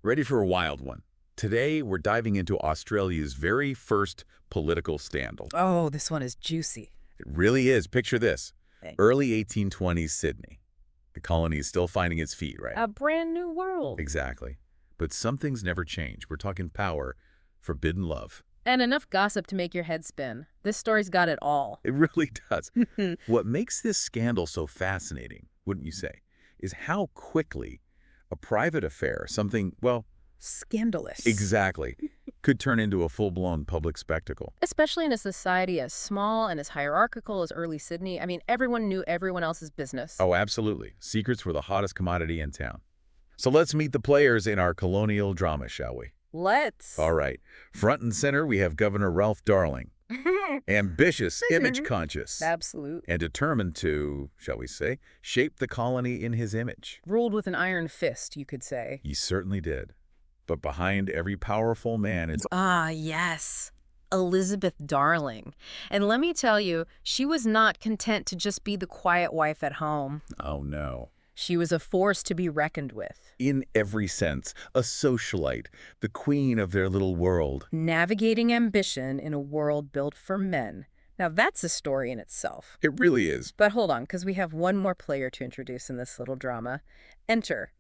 Ready for a wild one? Today, we're diving into Australia's very first political scandal. Oh, this one is juicy. It really is. Picture this. Thanks. Early 1820s Sydney. The colony is still finding its feet, right? A brand new world. Exactly. But some things never change. We're talking power, forbidden love. And enough gossip to make your head spin. This story's got it all. It really does. What makes this scandal so fascinating, wouldn't you say, is how quickly a private affair, something, well, Scandalous. exactly, could turn into a full-blown public spectacle. Especially in a society as small and as hierarchical as early Sydney. I mean, everyone knew everyone else's business. Oh, absolutely. Secrets were the hottest commodity in town. So let's meet the players in our colonial drama, shall we? Let's. All right. Front and center, we have Governor Ralph Darling. Ambitious, image-conscious, Absolute. and determined to, shall we say, shape the colony in his image. Ruled with an iron fist, you could say. He certainly did. But behind every powerful man is... Ah, yes. Elizabeth Darling. And let me tell you, she was not content to just be the quiet wife at home. Oh, no. She was a force to be reckoned with. In every sense, a socialite, the queen of their little world. Navigating ambition in a world built for men. Now that's a story in itself. It really is. But hold on, because we have one more player to introduce in this little drama. Enter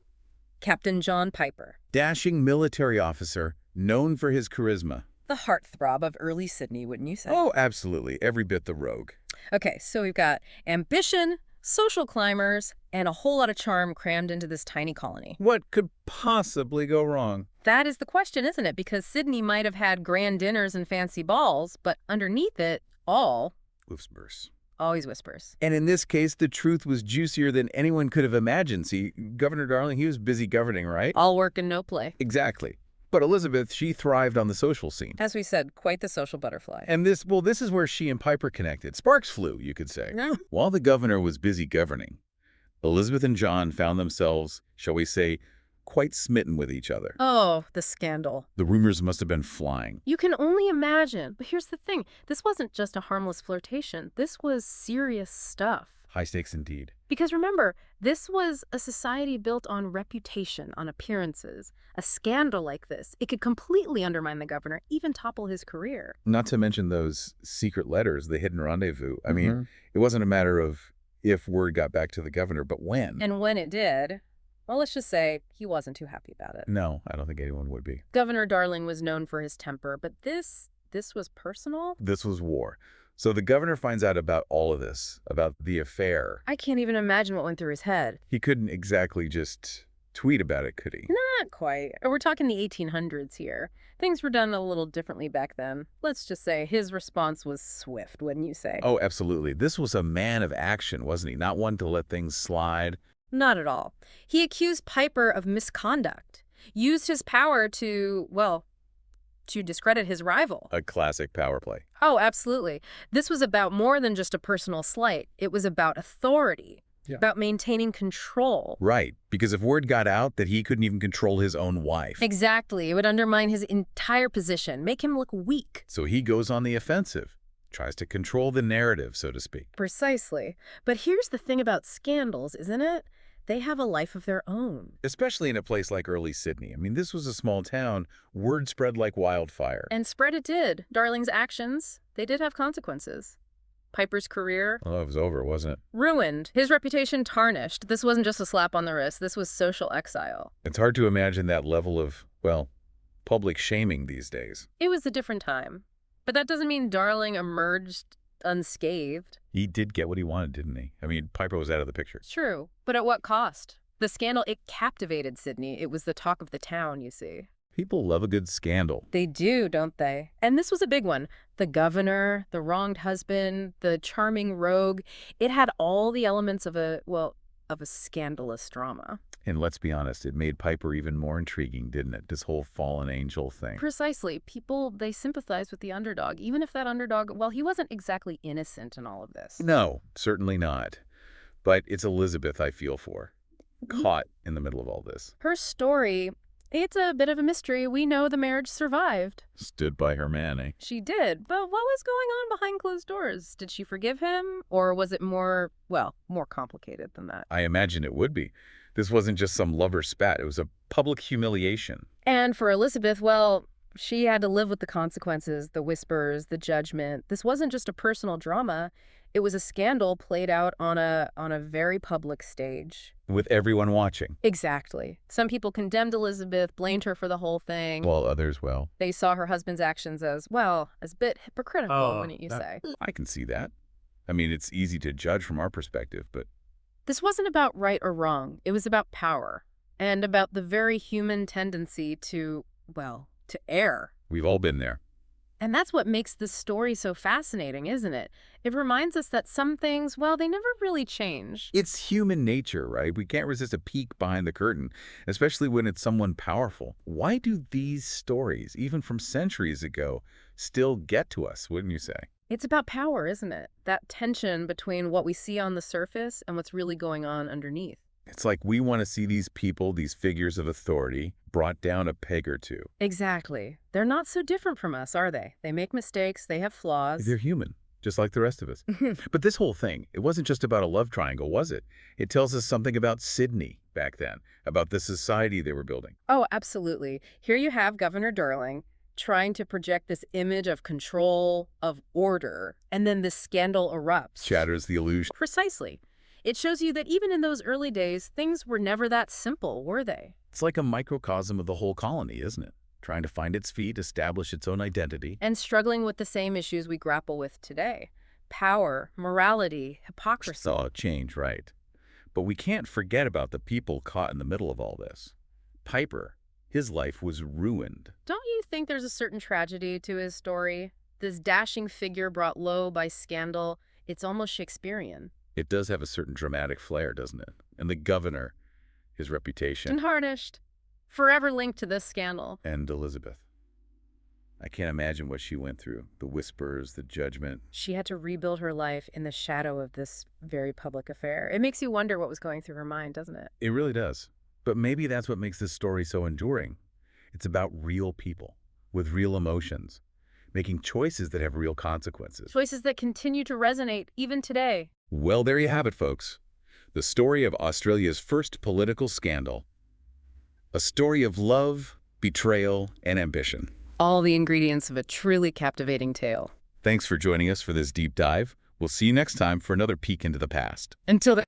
Captain John Piper, Dashing military officer, known for his charisma. the heartthrob of early Sydney, wouldn't you say? Oh, absolutely. Every bit the rogue. Okay, so we've got ambition, social climbers, and a whole lot of charm crammed into this tiny colony. What could possibly go wrong? That is the question, isn't it? Because Sydney might have had grand dinners and fancy balls, but underneath it all, Whispers. always whispers. And in this case, the truth was juicier than anyone could have imagined. See, Governor Darling, he was busy governing, right? All work and no play. Exactly. But Elizabeth, she thrived on the social scene. As we said, quite the social butterfly. And this is where she and Piper connected. Sparks flew, you could say. Yeah. While the governor was busy governing, Elizabeth and John found themselves, shall we say, quite smitten with each other. Oh, the scandal. The rumors must have been flying. You can only imagine. But here's the thing. This wasn't just a harmless flirtation. This was serious stuff. High stakes indeed. Because remember, this was a society built on reputation, on appearances. A scandal like this, it could completely undermine the governor, even topple his career. Not to mention those secret letters, the hidden rendezvous. I mean, it wasn't a matter of if word got back to the governor, but when. And when it did, well, let's just say he wasn't too happy about it. No, I don't think anyone would be. Governor Darling was known for his temper, but this was personal? This was war. So the governor finds out about all of this, about the affair. I can't even imagine what went through his head. He couldn't exactly just tweet about it, could he? Not quite. We're talking the 1800s here. Things were done a little differently back then. Let's just say his response was swift, wouldn't you say? Oh, absolutely. This was a man of action, wasn't he? Not one to let things slide. Not at all. He accused Piper of misconduct, used his power to, well, to discredit his rival. A classic power play. Oh, absolutely. This was about more than just a personal slight. It was about authority, about maintaining control. Right, because if word got out that he couldn't even control his own wife. Exactly. It would undermine his entire position, make him look weak. So he goes on the offensive, tries to control the narrative, so to speak. Precisely. But here's the thing about scandals, isn't it? They have a life of their own. Especially in a place like early Sydney. I mean, this was a small town. Word spread like wildfire. And spread it did. Darling's actions, they did have consequences. Piper's career, Oh, it was over, wasn't it? ruined. His reputation tarnished. This wasn't just a slap on the wrist. This was social exile. It's hard to imagine that level of, well, public shaming these days. It was a different time. But that doesn't mean Darling emerged unscathed. He did get what he wanted, didn't he? I mean, Piper was out of the picture. True. But at what cost? The scandal, it captivated Sydney. It was the talk of the town, you see. People love a good scandal. They do, don't they? And this was a big one. The governor, the wronged husband, the charming rogue. It had all the elements of a scandalous drama. And let's be honest, it made Piper even more intriguing, didn't it? This whole fallen angel thing. Precisely. People, they sympathize with the underdog, even if that underdog, well, he wasn't exactly innocent in all of this. No, certainly not. But it's Elizabeth I feel for, caught in the middle of all this. Her story, it's a bit of a mystery. We know the marriage survived. Stood by her man, eh? She did, but what was going on behind closed doors? Did she forgive him, or was it more complicated than that? I imagine it would be. This wasn't just some lover spat. It was a public humiliation. And for Elizabeth, well, she had to live with the consequences, the whispers, the judgment. This wasn't just a personal drama. It was a scandal played out on a very public stage. With everyone watching. Exactly. Some people condemned Elizabeth, blamed her for the whole thing. While others, well, They saw her husband's actions as, well, as a bit hypocritical, Oh, wouldn't you say? I can see that. I mean, it's easy to judge from our perspective, but This wasn't about right or wrong. It was about power and about the very human tendency to, well, to err. we've all been there. And that's what makes this story so fascinating, isn't it? It reminds us that some things, well, they never really change. It's human nature, right? We can't resist a peek behind the curtain, especially when it's someone powerful. Why do these stories, even from centuries ago, still get to us, wouldn't you say? It's about power, isn't it? That tension between what we see on the surface and what's really going on underneath. It's like we want to see these people, these figures of authority, brought down a peg or two. Exactly. They're not so different from us, are they? They make mistakes, they have flaws. They're human, just like the rest of us. But this whole thing, it wasn't just about a love triangle, was it? It tells us something about Sydney back then, about the society they were building. Oh, absolutely. Here you have Governor Darling trying to project this image of control, of order, and then this scandal erupts. Shatters the illusion. Precisely. It shows you that even in those early days, things were never that simple, were they? It's like a microcosm of the whole colony, isn't it? Trying to find its feet, establish its own identity. And struggling with the same issues we grapple with today. Power, morality, hypocrisy. Saw change, right? But we can't forget about the people caught in the middle of all this. Piper, his life was ruined. Don't you think there's a certain tragedy to his story? This dashing figure brought low by scandal, it's almost Shakespearean. It does have a certain dramatic flair, doesn't it? And the governor, his reputation, And tarnished. Forever linked to this scandal. and Elizabeth. I can't imagine what she went through. The whispers, the judgment. She had to rebuild her life in the shadow of this very public affair. It makes you wonder what was going through her mind, doesn't it? It really does. But maybe that's what makes this story so enduring. It's about real people with real emotions, making choices that have real consequences. Choices that continue to resonate even today. Well, there you have it, folks. The story of Australia's first political scandal. A story of love, betrayal, and ambition. All the ingredients of a truly captivating tale. Thanks for joining us for this deep dive. We'll see you next time for another peek into the past. Until then.